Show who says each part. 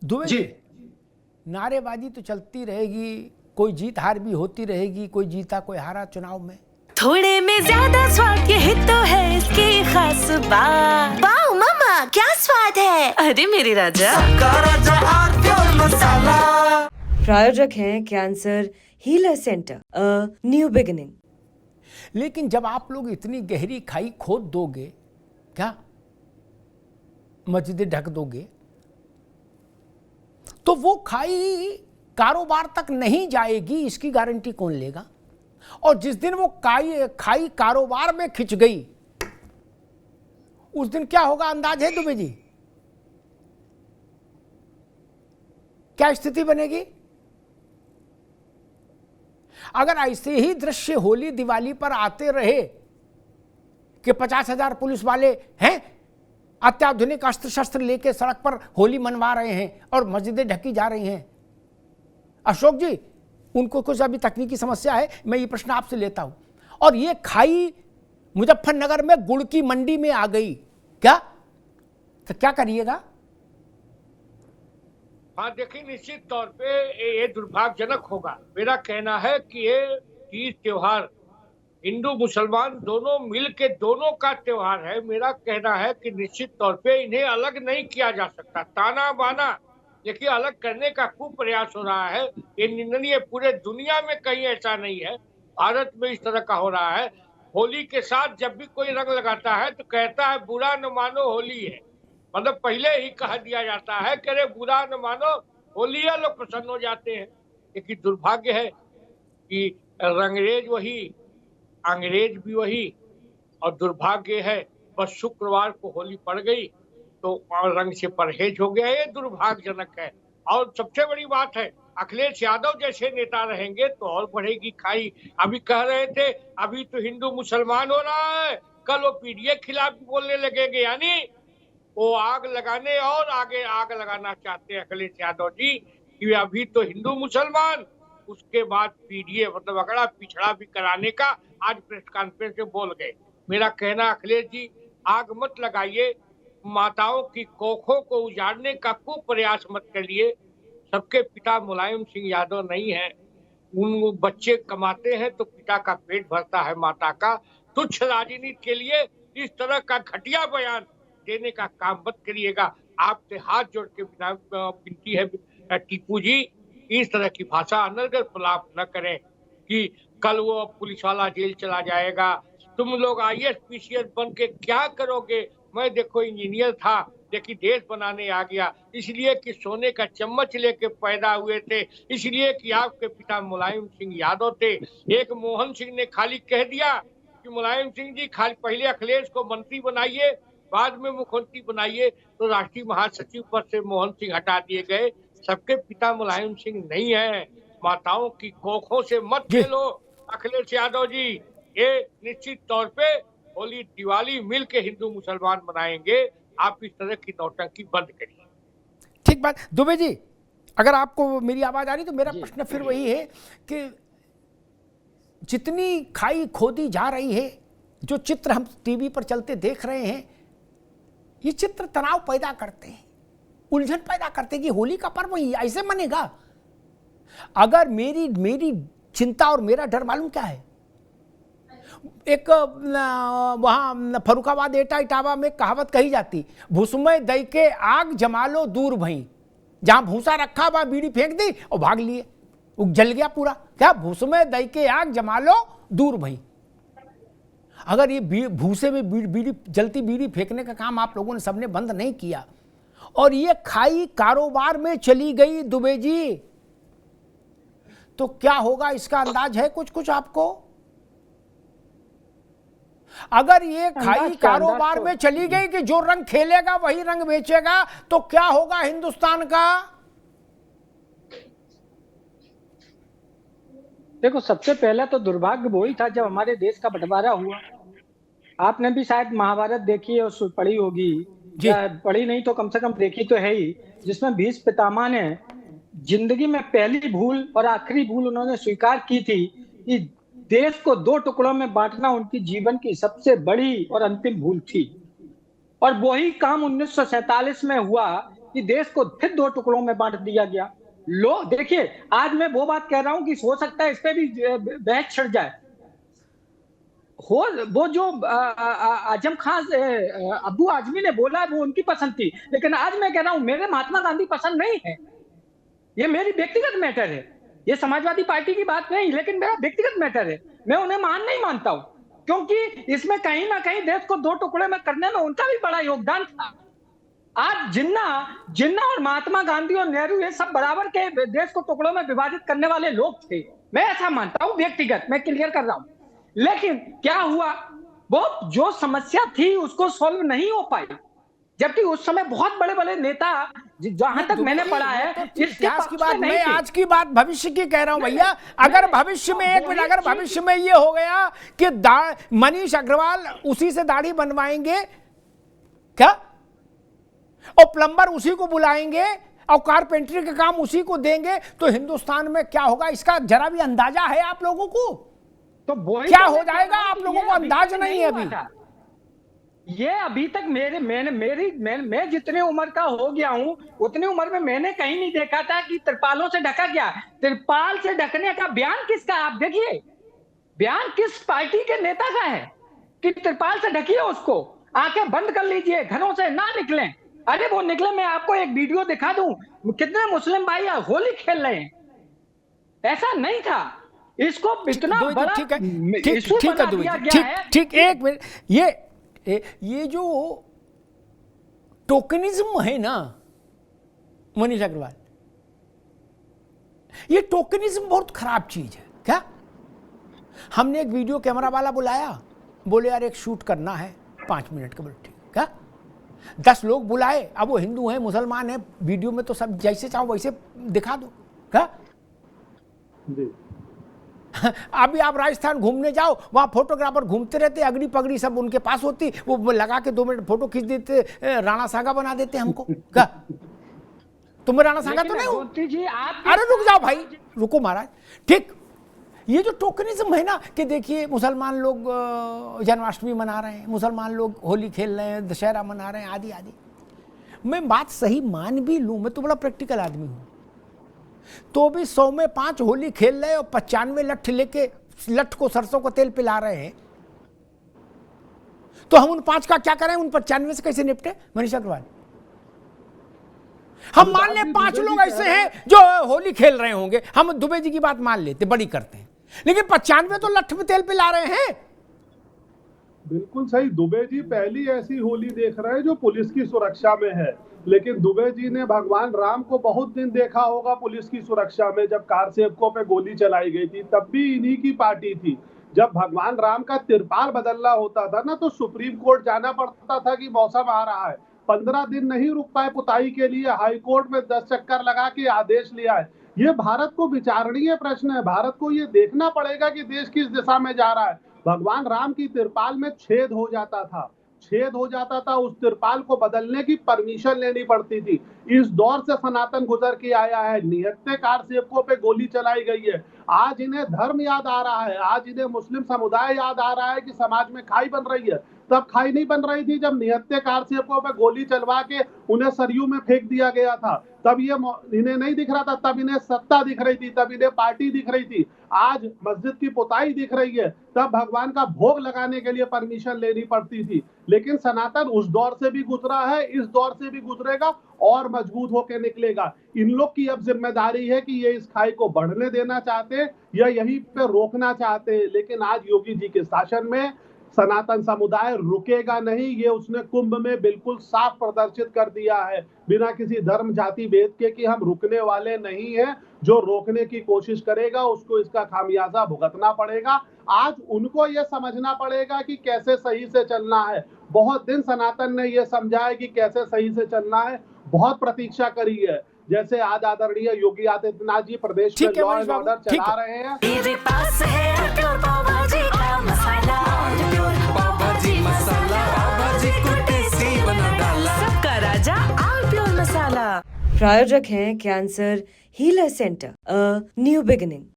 Speaker 1: दुबे
Speaker 2: जी।
Speaker 1: जी, नारेबाजी तो चलती रहेगी, कोई जीत हार भी होती रहेगी, कोई जीता कोई हारा चुनाव में।
Speaker 3: थोड़े में ज्यादा स्वाद यही तो है इसकी खास बात।
Speaker 4: वाओ मम्मा, क्या स्वाद है।
Speaker 3: अरे मेरे राजा।
Speaker 5: प्रायोजक हैं cancer healer centre, a new beginning.
Speaker 1: लेकिन जब आप लोग इतनी गहरी खाई खोद दोगे, क्या मस्जिदें ढक दोगे, तो वो खाई कारोबार तक नहीं जाएगी, इसकी गारंटी कौन लेगा? और जिस दिन वो खाई कारोबार में खिंच गई, उस दिन क्या होगा अंदाज है दुबे जी? क्या स्थिति बनेगी? अगर ऐसे ही दृश्य होली दिवाली पर आते रहे कि 50,000 पुलिस वाले हैं, अत्याधुनिक अस्त्र शस्त्र लेके सड़क पर होली मनवा रहे हैं और मस्जिदें ढकी जा रही हैं, अशोक जी उनको कुछ अभी तकनीकी समस्या है, मैं ये प्रश्न आपसे लेता हूं, और ये खाई मुजफ्फरनगर में गुड़ की मंडी में आ गई, क्या तो क्या करिएगा?
Speaker 2: हाँ देखिए, निश्चित तौर पे ये दुर्भाग्यजनक होगा। मेरा कहना है कि ये तीज त्योहार हिंदू मुसलमान दोनों मिल के दोनों का त्योहार है। मेरा कहना है कि निश्चित तौर पे इन्हें अलग नहीं किया जा सकता। ताना बाना देखिए अलग करने का खूब प्रयास हो रहा है, ये निंदनीय। पूरे दुनिया में कहीं ऐसा नहीं है, भारत में इस तरह का हो रहा है। होली के साथ जब भी कोई रंग लगाता है तो कहता है बुरा न मानो होली है, मतलब पहले ही कह दिया जाता है कि अरे बुरा न मानो होली है, लोग प्रसन्न हो जाते हैं। लेकिन दुर्भाग्य है कि रंगरेज वही, अंग्रेज भी वही, और दुर्भाग्य है बस शुक्रवार को होली पड़ गई तो रंग से परहेज हो गया। ये दुर्भाग्यजनक है। और सबसे बड़ी बात है, अखिलेश यादव जैसे नेता रहेंगे तो और बढ़ेगी खाई। अभी कह रहे थे अभी तो हिंदू मुसलमान हो रहा है, कल वो पीडीए खिलाफ बोलने लगेंगे, यानी वो आग लगाने और आगे आग लगाना चाहते हैं अखिलेश यादव जी कि अभी तो हिंदू मुसलमान, उसके बाद पीडीए मतलब अगड़ा पिछड़ा भी कराने का आज प्रेस कॉन्फ्रेंस में बोल गए। मेरा कहना अखिलेश जी आग मत लगाइए, माताओं की कोखों को उजाड़ने का खूब प्रयास मत करिए। सबके पिता मुलायम सिंह यादव नहीं है, उन बच्चे कमाते हैं तो पिता का पेट भरता है, माता का। तुच्छ राजनीति के लिए इस तरह का घटिया बयान देने का काम मत करिएगा। आपसे हाथ जोड़ के विनती है टीपू जी, इस तरह की भाषा अनर्गल प्रलाप न करें कि कल वो पुलिस वाला जेल चला जाएगा, तुम लोग आईएएस पीसीएस बन के क्या करोगे। मैं देखो इंजीनियर था लेकिन देश बनाने आ गया, इसलिए कि सोने का चम्मच लेके पैदा हुए थे, इसलिए कि आपके पिता मुलायम सिंह यादव थे। एक मोहन सिंह ने खाली कह दिया कि मुलायम सिंह जी खाली पहले अखिलेश को मंत्री बनाइए बाद में मुख्यमंत्री बनाइए, तो राष्ट्रीय महासचिव पद से मोहन सिंह हटा दिए गए। सबके पिता मुलायम सिंह नहीं है। माताओं की कोखों से मत खेलो अखिलेश यादव जी। ये निश्चित तौर पे होली दिवाली मिल के हिंदू मुसलमान मनाएंगे, आप इस तरह की नौटंकी बंद करिए।
Speaker 1: ठीक बात। दुबे जी अगर आपको मेरी आवाज आ रही तो मेरा प्रश्न फिर वही है कि जितनी खाई खोदी जा रही है, जो चित्र हम टीवी पर चलते देख रहे हैं, ये चित्र तनाव पैदा करते हैं, उलझन पैदा करते हैं कि होली का पर्व ऐसे मनेगा। अगर मेरी चिंता और मेरा डर मालूम क्या है, एक वहां फरुखाबाद एटा इटावा में कहावत कही जाती, भूसमय दई के आग जमा लो दूर भई, जहां भूसा रखा वहां बीड़ी फेंक दी और भाग लिए, वो जल गया पूरा। क्या भूसमय दई के आग जमा लो दूर भई। अगर ये भूसे में बीड़ी जलती बीड़ी फेंकने का काम आप लोगों ने सबने बंद नहीं किया और ये खाई कारोबार में चली गई दुबे जी, तो क्या होगा इसका अंदाज है कुछ आपको? अगर ये खाई कारोबार में चली गई कि जो रंग खेलेगा वही रंग बेचेगा, तो क्या होगा हिंदुस्तान का?
Speaker 6: देखो, सबसे पहला तो दुर्भाग्य वही था जब हमारे देश का बंटवारा हुआ। आपने भी शायद महाभारत देखी और पढ़ी होगी, या पढ़ी नहीं तो कम से कम देखी तो है ही, जिसमें भीष्म पितामह ने जिंदगी में पहली भूल और आखिरी भूल उन्होंने स्वीकार की थी कि देश को दो टुकड़ों में बांटना उनकी जीवन की सबसे बड़ी और अंतिम भूल थी। और वही काम 1947 में हुआ कि देश को फिर 2 टुकड़ों में बांट दिया गया। लोग देखिए, आज मैं वो बात कह रहा हूं कि हो सकता है इस पे भी बहस छिड़ जाए। वो जो आजम खान अब्दू आजमी ने बोला वो उनकी पसंद थी, लेकिन आज मैं कह रहा हूं मेरे महात्मा गांधी पसंद नहीं है। ये मेरी व्यक्तिगत मैटर है, ये समाजवादी पार्टी की बात नहीं, लेकिन मेरा व्यक्तिगत मैटर है। मैं उन्हें नहीं मानता हूं, क्योंकि इसमें कहीं ना कहीं देश को 2 टुकड़े में करने में उनका भी बड़ा योगदान था। आज जिन्ना और महात्मा गांधी और नेहरू ये सब बराबर के देश को टुकड़ों में विभाजित करने वाले लोग थे, मैं ऐसा मानता हूं व्यक्तिगत, मैं क्लियर कर रहा हूं। लेकिन क्या हुआ, वो जो समस्या थी उसको सॉल्व नहीं हो पाई, जबकि उस समय बहुत बड़े बड़े नेता, जहां तक मैंने पढ़ा है,
Speaker 1: तो इतिहास की बात, मैं आज की बात भविष्य की कह रहा हूं भैया। अगर भविष्य में अगर भविष्य में ये हो गया कि मनीष अग्रवाल उसी से दाढ़ी बनवाएंगे क्या, और प्लम्बर उसी को बुलाएंगे और कारपेंटरी का काम उसी को देंगे, तो हिंदुस्तान में क्या होगा इसका जरा भी अंदाजा है आप लोगों को?
Speaker 6: तो
Speaker 1: क्या हो जाएगा आप लोगों को अंदाज नहीं है अभी।
Speaker 6: ये अभी तक मैं जितने उम्र का हो गया हूं, उतनी उम्र में मैंने कहीं नहीं देखा था कि तिरपालों से ढका गया। तिरपाल से ढकने का बयान किसका, आप देखिए बयान किस पार्टी के नेता का है कि तिरपाल से ढकिए उसको, आंखें बंद कर लीजिए, घरों से ना निकलें। अरे वो निकले, मैं आपको एक वीडियो दिखा दूं, कितने मुस्लिम भाई होली खेल रहे हैं। ऐसा नहीं था, इसको इतना बड़ा
Speaker 1: ठीक है, एक मिनट, ये जो टोकनिज्म है ना मनीष अग्रवाल, ये टोकनिज्म बहुत खराब चीज है। क्या हमने एक वीडियो कैमरा वाला बुलाया, बोले यार एक शूट करना है 5 मिनट का, बोले ठीक। क्या 10 लोग बुलाए, अब वो हिंदू हैं मुसलमान हैं, वीडियो में तो सब जैसे चाहो वैसे दिखा दो। क्या अभी आप राजस्थान घूमने जाओ, वहां फोटोग्राफर घूमते रहते, अगड़ी पगड़ी सब उनके पास होती, वो लगा के 2 मिनट फोटो खींच देते, राणा सागा बना देते हमको। क्या तुम्हें राणा सागा तो नहीं हो? अरे रुक जाओ भाई, रुको महाराज। ठीक, ये जो टोकनिज्म है ना कि देखिए मुसलमान लोग जन्माष्टमी मना रहे हैं, मुसलमान लोग होली खेल रहे हैं, दशहरा मना रहे हैं, आदि आदि। मैं बात सही मान भी लूं, मैं तो बड़ा प्रैक्टिकल आदमी हूं, तो भी 100 में 5 होली खेल रहे और 95 लठ लेके लठ को सरसों को तेल पिला रहे हैं, तो हम उन 5 का क्या करें, उन 95 से कैसे निपटे मनीष अग्रवाल? हम मान ले 5 लोग ऐसे हैं जो होली खेल रहे होंगे, हम दुबे जी की बात मान लेते, बड़ी करते हैं, लेकिन 95 तो लठ में तेल पिला रहे हैं।
Speaker 7: बिल्कुल सही, दुबे जी पहली ऐसी होली देख रहे हैं जो पुलिस की सुरक्षा में है, लेकिन दुबे जी ने भगवान राम को बहुत दिन देखा होगा पुलिस की सुरक्षा में। जब कार सेवकों पे गोली चलाई गई थी तब भी इन्हीं की पार्टी थी। जब भगवान राम का तिरपाल बदलना होता था ना, तो सुप्रीम कोर्ट जाना पड़ता था कि मौसम आ रहा है, 15 दिन नहीं रुक पाए पुताई के लिए, हाई कोर्ट में 10 चक्कर लगा के आदेश लिया है। ये भारत को विचारणीय प्रश्न है, भारत को ये देखना पड़ेगा कि देश किस दिशा में जा रहा है। भगवान राम की तिरपाल में छेद हो जाता था, उस तिरपाल को बदलने की परमिशन लेनी पड़ती थी। इस दौर से सनातन गुजर के आया है, निहत्थे कार सेवकों पे गोली चलाई गई है, आज इन्हें धर्म याद आ रहा है, आज इन्हें मुस्लिम समुदाय याद आ रहा है कि समाज में खाई बन रही है। तब खाई नहीं बन रही थी जब निहत्थे कार सेवकों पे गोली चलवा के उन्हें सरयू में फेंक दिया गया था, तब ये इन्हें नहीं दिख रहा था, तब इन्हें सत्ता दिख रही थी, तब इन्हें पार्टी दिख रही थी। आज मस्जिद की पुताई दिख रही है, तब भगवान का भोग लगाने के लिए परमिशन लेनी पड़ती थी। लेकिन सनातन उस दौर से भी गुजरा है, इस दौर से भी गुजरेगा और मजबूत होकर निकलेगा। इन लोग की अब जिम्मेदारी है कि ये इस खाई को बढ़ने देना चाहते या यहीं पे रोकना चाहते। लेकिन आज योगी जी के शासन में सनातन समुदाय रुकेगा नहीं, ये उसने कुंभ में बिल्कुल साफ प्रदर्शित कर दिया है, बिना किसी धर्म जाति भेद के, कि हम रुकने वाले नहीं हैं। जो रोकने की कोशिश करेगा उसको इसका खामियाजा भुगतना पड़ेगा। आज उनको ये समझना पड़ेगा कि कैसे सही से चलना है। बहुत दिन सनातन ने ये समझा है कि कैसे सही से चलना है, बहुत प्रतीक्षा करी है। जैसे आज आदरणीय योगी आदित्यनाथ जी प्रदेश में लॉ एंड ऑर्डर चला रहे हैं।
Speaker 3: मेरे पास है पाव भाजी का मसाला, सबका राजा ऑल प्योर मसाला।
Speaker 5: प्रायोजक हैं cancer healer centre, a new beginning.